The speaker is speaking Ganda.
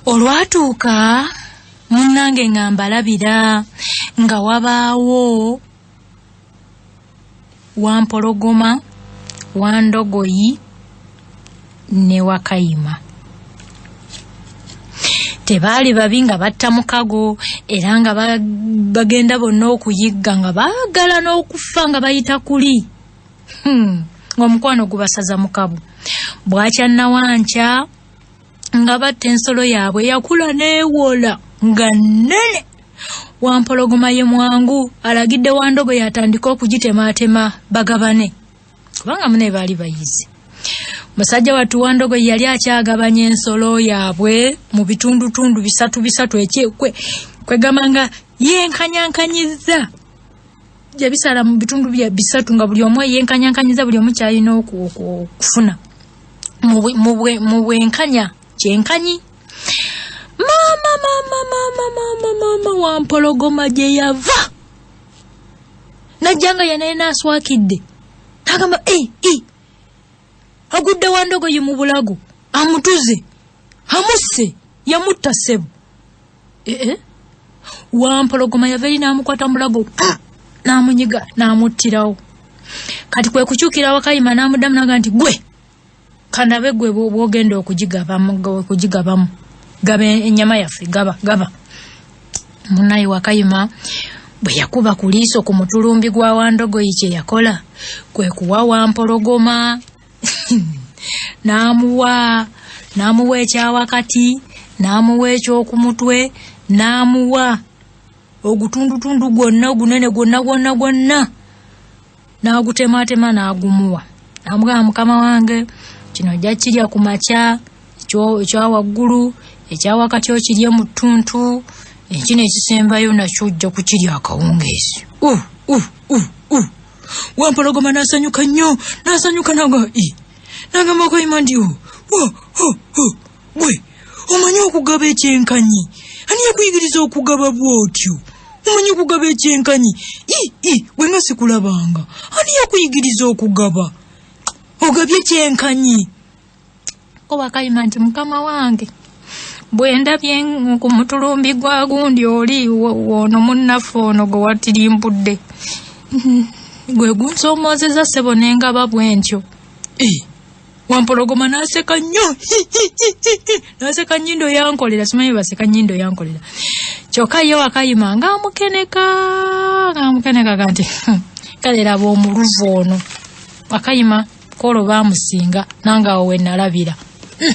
olwatuuka munnange ngamba labira nga wabaawo Wampologoma, Wandogoyi ne Wakayima. Tebaali babi nga batta mukago era nga bagenda bonna okuyigga nga baagala n'okufa nga bayita kuli. Ng'omukwano gubasaza mukabu. Bwakya Nawankya nga batta ensolo yaabwe yakula neewola nga nnene. Wampologoma ye mwangu alagidde Wandogoyi atandika okugitemaatema bagabane. Kubanga mune baali bayizi. Musajja wattu Wandogoyi yali akyagabanya ensolo yaabwe mu bitundutundu bisatu kwegamanga yenkanyankanyiza. Jabisala mu bitundu bisatu nga buli omu yenkanyankanyiza buli omu kyalina okufuna. Mu bwenkanya kyenkanyi. Mama Wampologoma gye yava. Najjanga yanaye naswakidde. Agamba agudde Wandogoyi mu bulago amutuze amusse yamutta ssebo. Wampologoma yava eri n'amukwata mu bulago n'amunyiga n'amuttirawo. Kati kwe kukyukira Wakayima n'amuddamu n'agamba nti gwe kanabe gwe bw'ogenda okugigabamu gaba ennyama yaffe gaba. Munnaye Wakayima bwe yakuba ku liiso ku mutulumbi gwa Wandogoyi kye yakola kwe kuwa Wampologoma n'amuwa ekyawakati n'amuwa ekyokumutwe n'amuwa ogutundutundu gwonna ogunene gwonna n'agutemaatema n'agumuwa. N'amugamba mukama wange kino ojja kirya ku makya ekyawaggulu ekyawakati okirye mu ttuntu ekino ekisembayo nakyo ojja kukirya akawungeezi. Wampologoma n'asanyuka nnyo n'agamba Wakayima nti gwe omanyi okugaba ekyenkanyi? Ani yakuyigiriza okugaba bw'otyo? Omanyi okugaba ekyenkanyi? Gwe nga sikulabanga. Ani yakuyigiriza okugaba? Ogabye ekyenkanyi. Ko Wakayima nti mukama wange bwe ndabye ku mutulumbi gwa gundi oli wono munnaffe ono gwe watirimbudde gwe gunsomoozeza ssebo n'engaba bwentyo. Wampologoma n'aseka nnyo. N'aseka nnyindo yankolera. Simanyi baseka nnyindo yankolera. Kyokka ye Wakayima ng'amukeneka kanti kale laba omuluvu ono. Wakayima kolo baamusinga nange awo we nalabira.